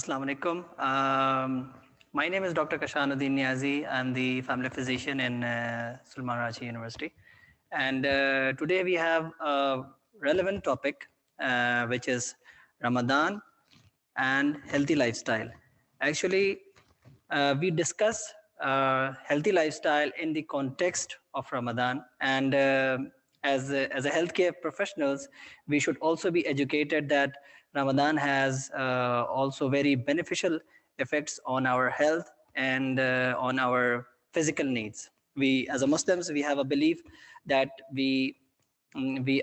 Assalamu alaikum. My name is Dr. Kashan Uddin Niazi. I'm the family physician in Sulman Raji University. And today we have a relevant topic, which is Ramadan and healthy lifestyle. Actually, we discuss healthy lifestyle in the context of Ramadan, and as a healthcare professionals, we should also be educated that Ramadan has also very beneficial effects on our health and on our physical needs. We, as a Muslims, we have a belief that we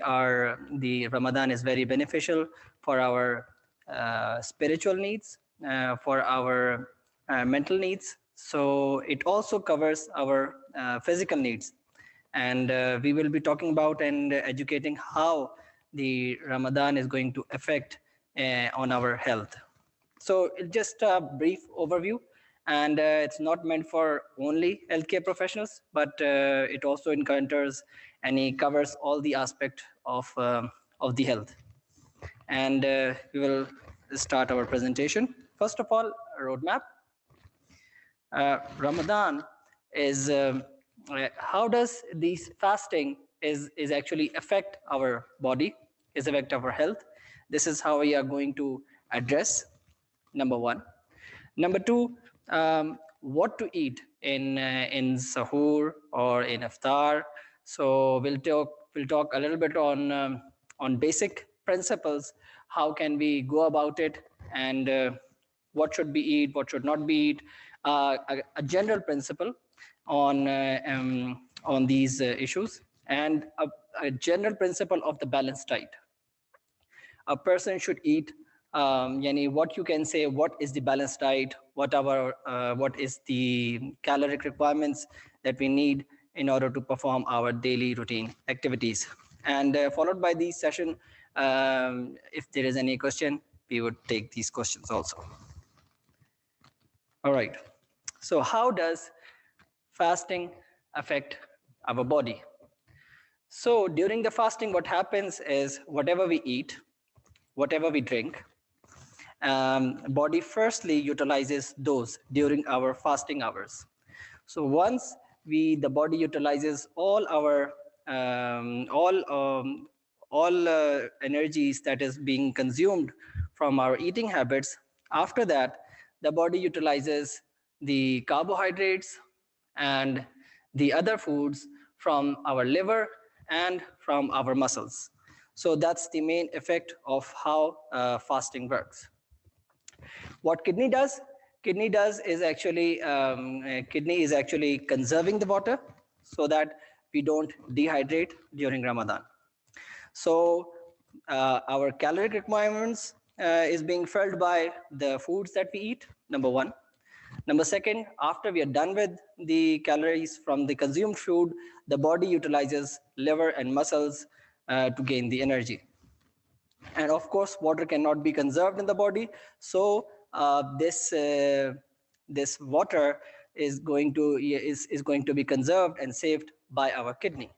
are the Ramadan is very beneficial for our spiritual needs, for our mental needs. So it also covers our physical needs, and we will be talking about and educating how the Ramadan is going to affect on our health. So it's just a brief overview, and it's not meant for only healthcare professionals, but it also encounters and it covers all the aspect of the health. And we will start our presentation. First of all, roadmap. Ramadan is how does this fasting is actually affect our body, is affect our health. This is how we are going to address. Number one. Number two, what to eat in sahur or in iftar. So we'll talk a little bit on basic principles. How can we go about it, and what should be eat, what should not be eat. A general principle on these issues, and a general principle of the balanced diet. A person should eat, yani what you can say, what is the balanced diet, what is the caloric requirements that we need in order to perform our daily routine activities. And followed by this session, if there is any question, we would take these questions also. All right. So how does fasting affect our body? So during the fasting, what happens is whatever we eat, whatever we drink, body firstly utilizes those during our fasting hours. So once the body utilizes all our energies that is being consumed from our eating habits, after that the body utilizes the carbohydrates and the other foods from our liver and from our muscles. So that's the main effect of how fasting works. What kidney does? Kidney is actually conserving the water so that we don't dehydrate during Ramadan. So our caloric requirements is being filled by the foods that we eat, number one. Number second, after we are done with the calories from the consumed food, the body utilizes liver and muscles to gain the energy. And of course, water cannot be conserved in the body, so this water is going to be conserved and saved by our kidney.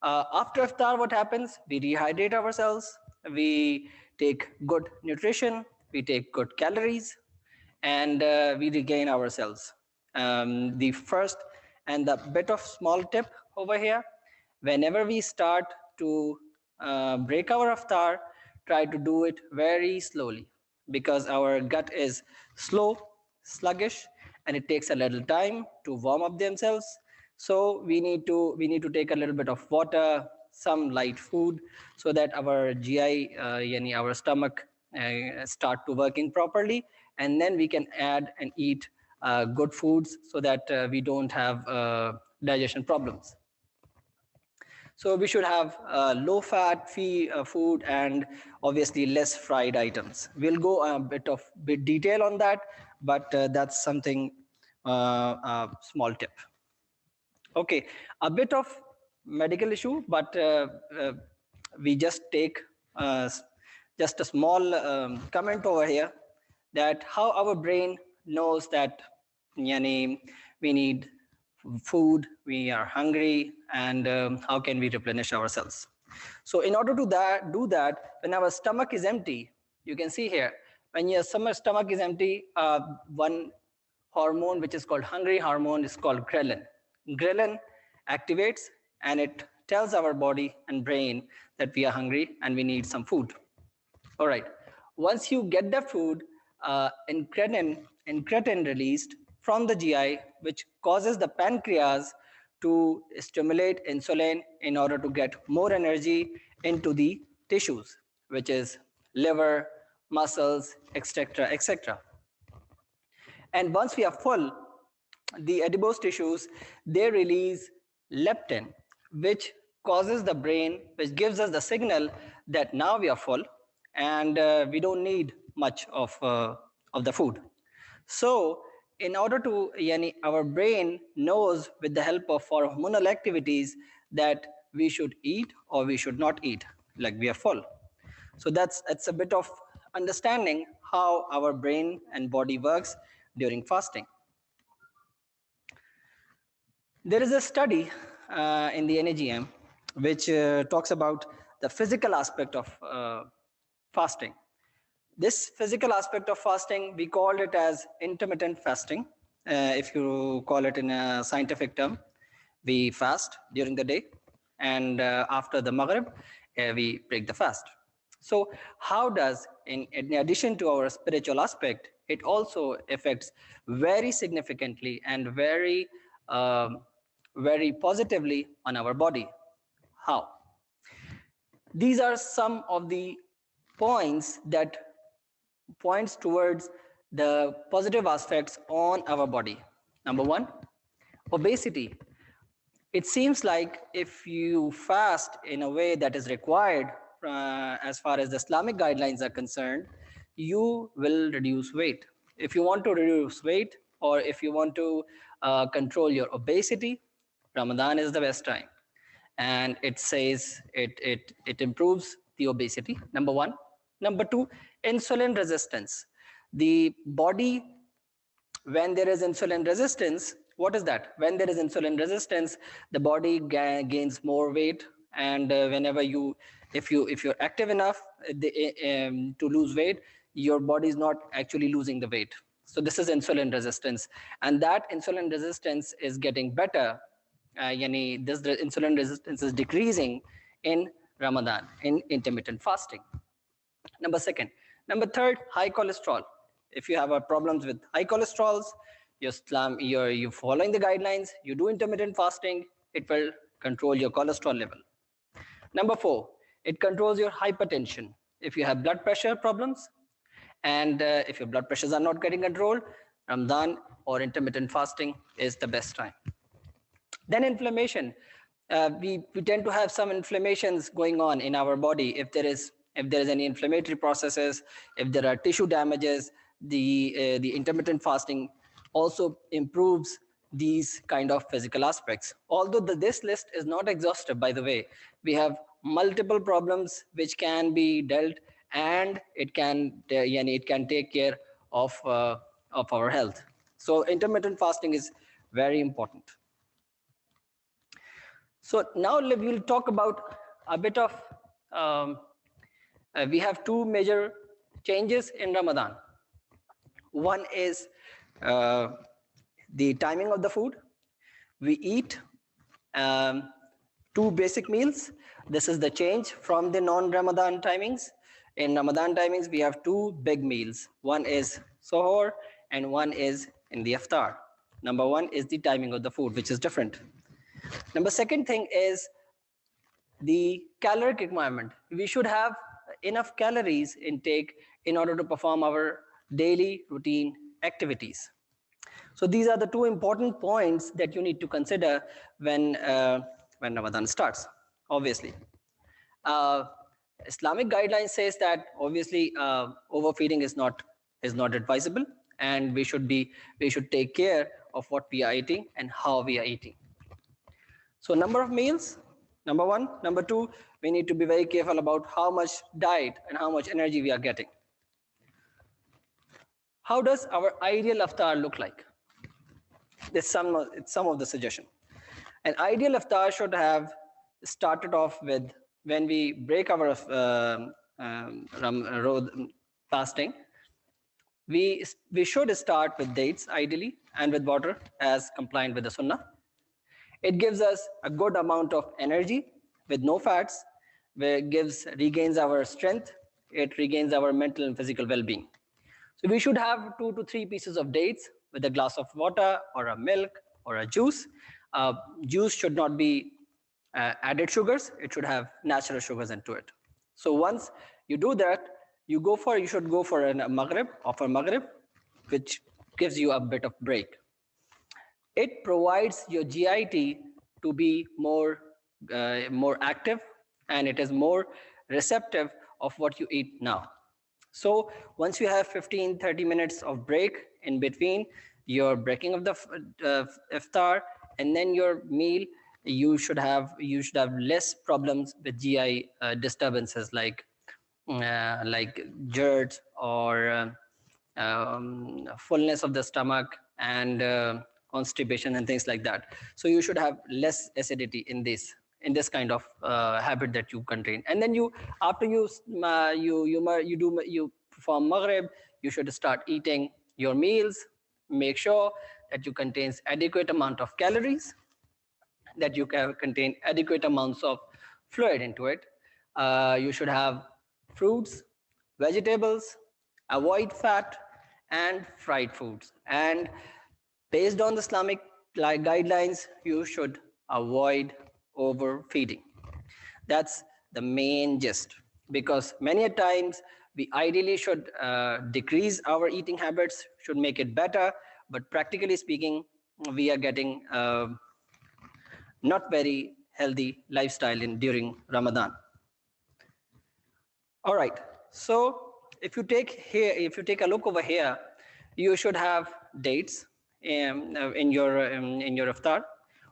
After iftar, what happens? We rehydrate ourselves, we take good nutrition, we take good calories, and we regain ourselves. The first and the bit of small tip over here, whenever we start to break our iftar, try to do it very slowly, because our gut is slow, sluggish, and it takes a little time to warm up themselves. So we need to take a little bit of water, some light food, so that our GI, yani our stomach, start to working properly, and then we can add and eat good foods so that we don't have digestion problems. So we should have low fat food, and obviously less fried items. We'll go a bit detail on that, but that's something small tip. Okay, a bit of medical issue, but we just take just a small comment over here, that how our brain knows that yani, we need food, we are hungry, and how can we replenish ourselves. So in order to do that, when our stomach is empty, you can see here, When your stomach is empty, one hormone which is called hungry hormone is called ghrelin. Ghrelin activates and it tells our body and brain that we are hungry and we need some food. All right. Once you get the food, incretin released from the GI, which causes the pancreas to stimulate insulin in order to get more energy into the tissues, which is liver, muscles, etc., etc. And once we are full, the adipose tissues, they release leptin, which causes the brain, which gives us the signal that now we are full and we don't need much of the food. So in order to, yani, our brain knows with the help of hormonal activities that we should eat or we should not eat, like we are full. So that's a bit of understanding how our brain and body works during fasting. There is a study in the NAGM which talks about the physical aspect of fasting. This physical aspect of fasting, we call it as intermittent fasting. If you call it in a scientific term, we fast during the day, and after the Maghrib, we break the fast. So how does, in addition to our spiritual aspect, it also affects very significantly and very positively on our body? How? These are some of the points that points towards the positive aspects on our body. Number one, obesity. It seems like if you fast in a way that is required as far as the Islamic guidelines are concerned, you will reduce weight. If you want to reduce weight or if you want to control your obesity, Ramadan is the best time. And it says it improves the obesity, number one. Number two, insulin resistance. The body, when there is insulin resistance, what is that? When there is insulin resistance, the body gains more weight, and whenever you, if you're active enough to lose weight, your body is not actually losing the weight. So this is insulin resistance, and that insulin resistance is getting better. This the insulin resistance is decreasing in Ramadan, in intermittent fasting. Number third, high cholesterol. If you have problems with high cholesterols, you're following the guidelines, you do intermittent fasting, it will control your cholesterol level. Number four, it controls your hypertension. If you have blood pressure problems, and if your blood pressures are not getting controlled, Ramadan or intermittent fasting is the best time. Then inflammation. We tend to have some inflammations going on in our body. If there is any inflammatory processes, if there are tissue damages, the intermittent fasting also improves these kind of physical aspects. Although this list is not exhaustive, by the way, we have multiple problems which can be dealt, and it can take care of our health. So intermittent fasting is very important. So now we'll talk about a bit of, we have two major changes in Ramadan. One is the timing of the food. We eat two basic meals. This is the change from the non-Ramadan timings. In Ramadan timings, we have two big meals. One is Suhoor and one is in the Iftar. Number one is the timing of the food, which is different. Number second thing is the caloric requirement. We should have enough calories intake in order to perform our daily routine activities. So these are the two important points that you need to consider when Ramadan starts. Obviously, Islamic guidelines says that obviously overfeeding is not advisable, and we should take care of what we are eating and how we are eating. So number of meals, number one. Number two, we need to be very careful about how much diet and how much energy we are getting. How does our ideal iftar look like? It's some of the suggestion. An ideal iftar should have started off with, when we break our fasting, We should start with dates ideally and with water as compliant with the sunnah. It gives us a good amount of energy with no fats, where it regains our strength, it regains our mental and physical well-being. So we should have 2 to 3 pieces of dates with a glass of water or a milk or a juice. Juice should not be added sugars, it should have natural sugars into it. So once you do that, you should go for a maghrib, which gives you a bit of break. It provides your GIT to be more active, and it is more receptive of what you eat now. So once you have 15-30 minutes of break in between your breaking of the iftar and then your meal, you should have less problems with GI disturbances like GERD or fullness of the stomach and constipation and things like that. So you should have less acidity in this kind of habit that you contain. And then after you perform maghrib, you should start eating your meals. Make sure that you contains adequate amount of calories, that you can contain adequate amounts of fluid into it. You should have fruits, vegetables, avoid fat and fried foods. And based on the Islamic guidelines, you should avoid overfeeding. That's the main gist, because many a times we ideally should decrease our eating habits, should make it better, but practically speaking, we are getting not very healthy lifestyle during Ramadan. All right, so if you take a look over here, you should have dates in your iftar.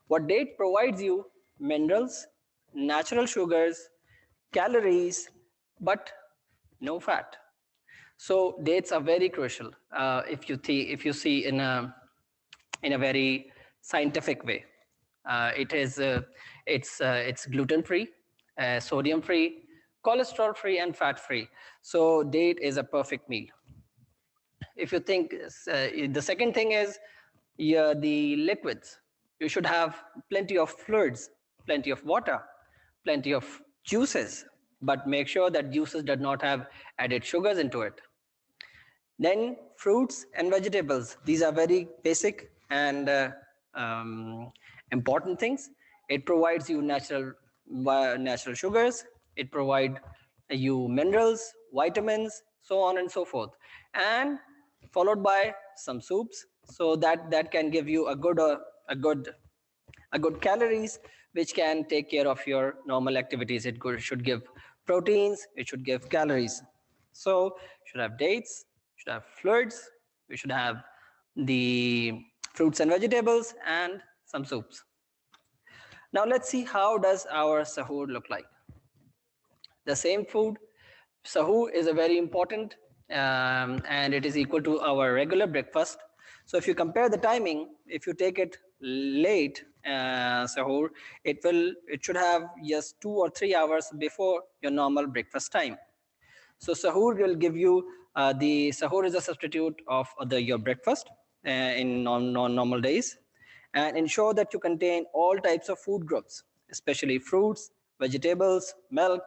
What date provides you? Minerals, natural sugars, calories, but no fat. So dates are very crucial if you see in a very scientific way. It's gluten free, sodium free, cholesterol free, and fat free. So date is a perfect meal. If you think the second thing is the liquids, you should have plenty of fluids, plenty of water, plenty of juices, but make sure that juices do not have added sugars into it. Then fruits and vegetables, these are very basic and important things. It provides you natural sugars, it provides you minerals, vitamins, so on and so forth, and followed by some soups, so that can give you a good calories, which can take care of your normal activities. It should give proteins, it should give calories. So should have dates, should have fluids, we should have the fruits and vegetables and some soups. Now let's see, how does our sahur look like? The same food. Sahur is a very important and it is equal to our regular breakfast. So if you compare the timing, if you take it late sahur, it should have just 2 or 3 hours before your normal breakfast time. So sahur will give you the sahur is a substitute of your breakfast in non-normal days, and ensure that you contain all types of food groups, especially fruits, vegetables, milk,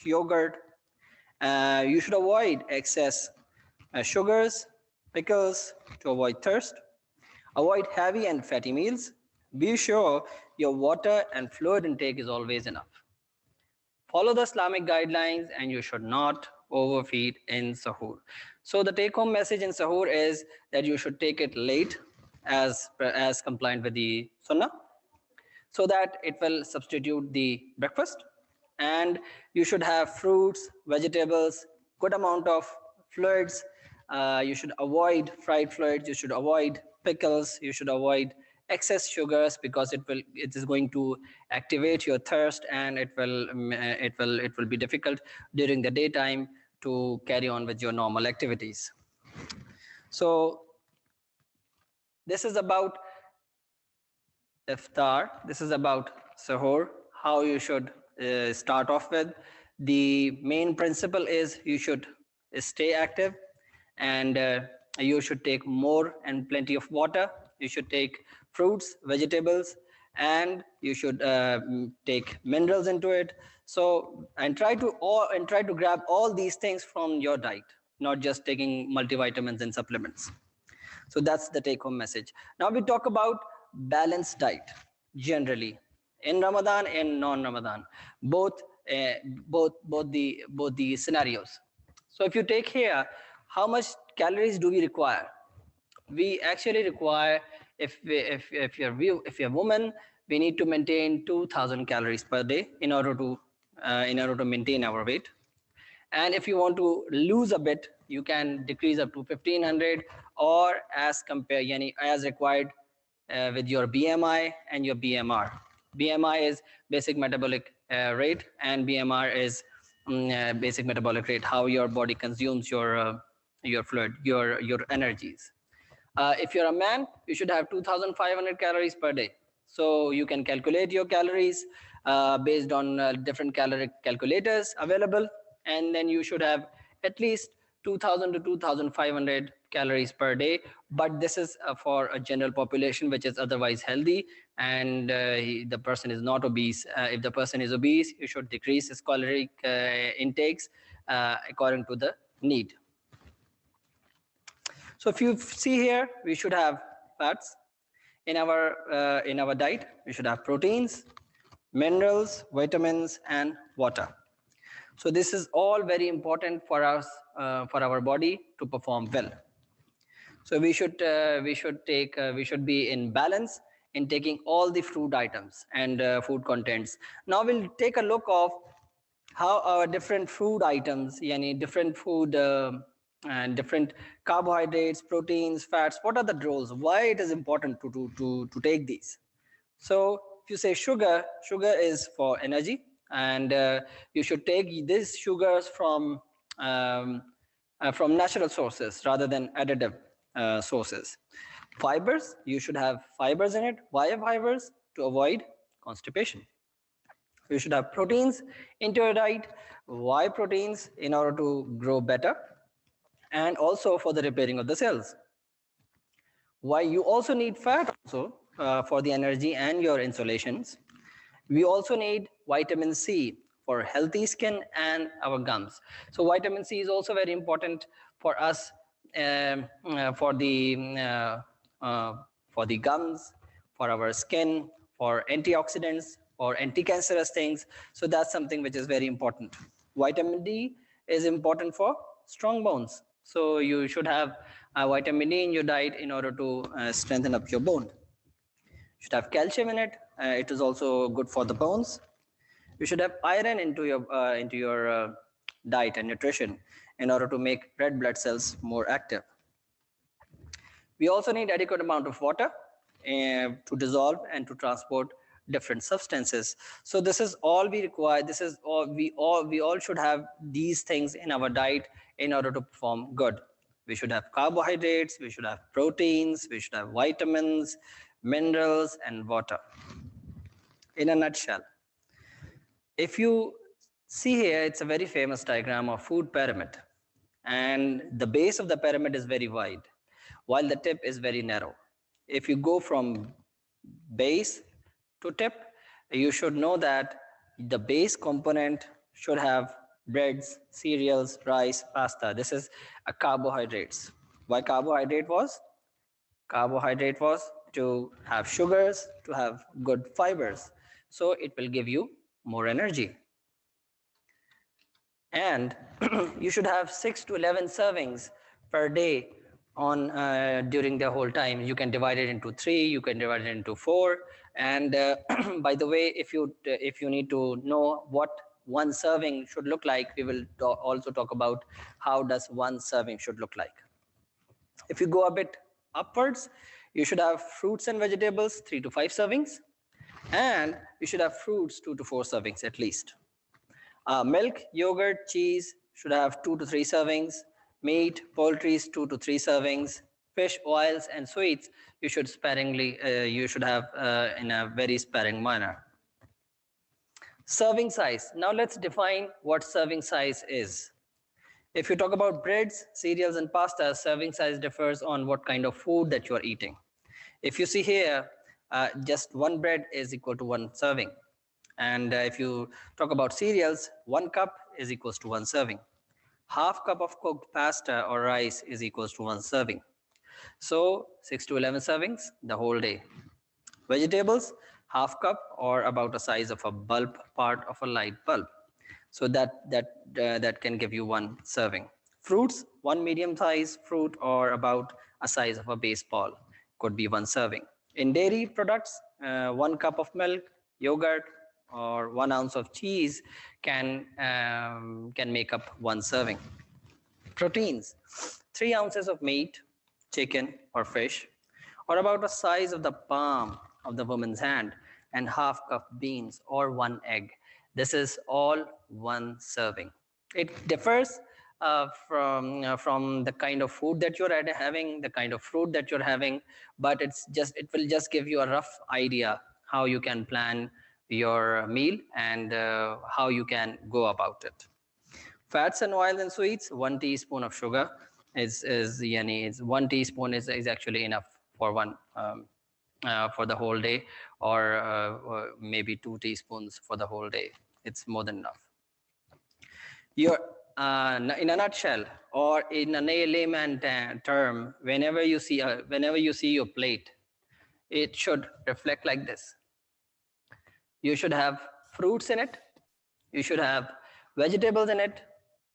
yogurt. You should avoid excess sugars, pickles to avoid thirst. Avoid heavy and fatty meals. Be sure your water and fluid intake is always enough. Follow the Islamic guidelines and you should not overfeed in sahur. So the take-home message in sahur is that you should take it late as compliant with the sunnah, so that it will substitute the breakfast. And you should have fruits, vegetables, good amount of fluids. You should avoid fried fluids, you should avoid pickles, you should avoid excess sugars, because it is going to activate your thirst, and it will be difficult during the daytime to carry on with your normal activities. So this is about iftar, this is about sahur, how you should start off with. The main principle is you should stay active and You should take more and plenty of water. You should take fruits, vegetables, and you should take minerals into it. So and try to grab all these things from your diet, not just taking multivitamins and supplements. So that's the take home message. Now we talk about balanced diet generally in Ramadan and non Ramadan, both uh, both the scenarios. So if you take here, how much calories do we require? We actually require, if you're a woman, we need to maintain 2000 calories per day in order to maintain our weight. And if you want to lose a bit, you can decrease up to 1500, or as compare yani as required with your BMI and your BMR. BMI is basic metabolic rate, and BMR is basic metabolic rate, how your body consumes your fluid, your energies. If you're a man, you should have 2500 calories per day. So you can calculate your calories based on different caloric calculators available, and then you should have at least 2000 to 2500 calories per day. But this is for a general population which is otherwise healthy, and the person is not obese. If the person is obese, you should decrease his caloric intakes according to the need. So if you see here, we should have fats in our diet. We should have proteins, minerals, vitamins, and water. So this is all very important for us, for our body to perform well. So we should be in balance in taking all the food items and food contents. Now we'll take a look of how our different food items, yani different food and different carbohydrates, proteins, fats, what are the roles? Why it is important to take these? So if you say sugar, sugar is for energy, and you should take these sugars from natural sources rather than additive sources. Fibers, you should have fibers in it. Why fibers? To avoid constipation. You should have proteins into your diet. Why proteins? In order to grow better, and also for the repairing of the cells. Why you also need fat also for the energy and your insulations. We also need vitamin C for healthy skin and our gums. So vitamin C is also very important for us, for the gums, for our skin, for antioxidants, for anti-cancerous things. So that's something which is very important. Vitamin D is important for strong bones. So you should have vitamin D in your diet in order to strengthen up your bone. You should have calcium in it. It is also good for the bones. You should have iron into your diet and nutrition in order to make red blood cells more active. We also need adequate amount of water to dissolve and to transport different substances. So this is all we require. This is all we all should have these things in our diet in order to perform good. We should have carbohydrates, we should have proteins, we should have vitamins, minerals, and water. In a nutshell, if you see here, it's a very famous diagram of food pyramid, and the base of the pyramid is very wide while the tip is very narrow. If you go from base to tip, you should know that the base component should have breads, cereals, rice, pasta. This is a carbohydrates. Why carbohydrate was? Carbohydrate was to have sugars, to have good fibers. So it will give you more energy. And you should have 6 to 11 servings per day on during the whole time. You can divide it into 3, you can divide it into 4. And by the way, if you need to know what one serving should look like, we will also talk about how does one serving should look like. If you go a bit upwards, you should have fruits and vegetables 3 to 5 servings, and you should have fruits 2 to 4 servings at least. Milk, yogurt, cheese should have 2 to 3 servings. Meat, poultry 2 to 3 servings. Fish, oils, and sweets you should have in a very sparing manner. Serving size. Now let's define what serving size is. If you talk about breads, cereals, and pasta, serving size differs on what kind of food that you are eating. If you see here, just one bread is equal to one serving. And if you talk about cereals, 1 cup is equals to one serving. Half cup of cooked pasta or rice is equals to one serving. So 6 to 11 servings the whole day. Vegetables, half cup or about a size of a bulb part of a light bulb. So that can give you one serving. Fruits, one medium size fruit or about a size of a baseball could be one serving. In dairy products, 1 cup of milk, yogurt, or 1 ounce of cheese can make up one serving. Proteins, 3 ounces of meat, chicken or fish, or about the size of the palm of the woman's hand, and half cup beans or one egg. This is all one serving. It differs from the kind of food that you're having, the kind of fruit that you're having, but it will just give you a rough idea how you can plan your meal and how you can go about it. Fats and oils and sweets, 1 teaspoon of sugar is 1 teaspoon is actually enough for one for the whole day, or maybe 2 teaspoons for the whole day. It's more than enough. Your in a nutshell, or in a layman term, whenever you see your plate, it should reflect like this. You should have fruits in it, you should have vegetables in it,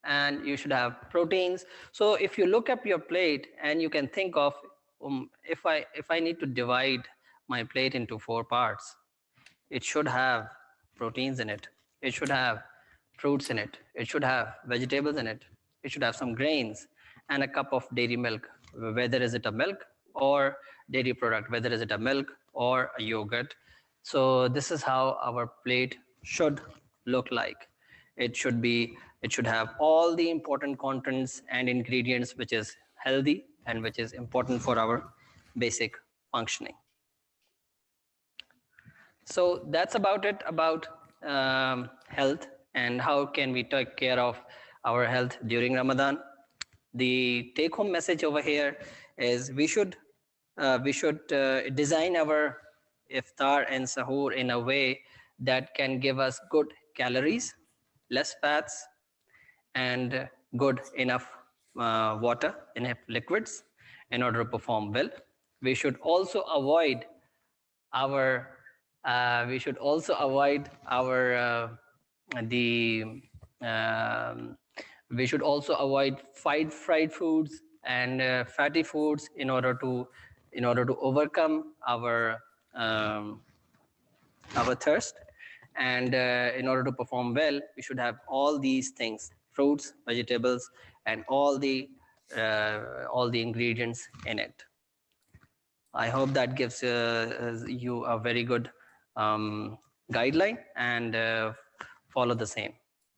and you should have proteins. So if you look up your plate and you can think of, if I need to divide my plate into 4 parts, it should have proteins in it, it should have fruits in it, it should have vegetables in it, it should have some grains, and a cup of dairy milk, whether is it a milk or dairy product, whether is it a milk or a yogurt. So this is how our plate should look like. It should have all the important contents and ingredients which is healthy and which is important for our basic functioning. So that's about it about health and how can we take care of our health during Ramadan. The take-home message over here is we should design our iftar and sahur in a way that can give us good calories, less fats, and good enough water, enough liquids in order to perform well. We should also avoid our the we should also avoid fried foods and fatty foods in order to overcome our thirst. And in order to perform well, we should have all these things: fruits, vegetables, and all the ingredients in it. I hope that gives you a very good guideline, and follow the same.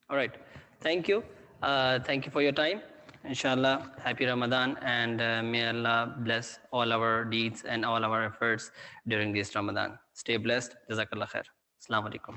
All right, thank you for your time. Inshallah, happy Ramadan, and may Allah bless all our deeds and all our efforts during this Ramadan. Stay blessed. Jazakallah khair. Assalamu alaikum.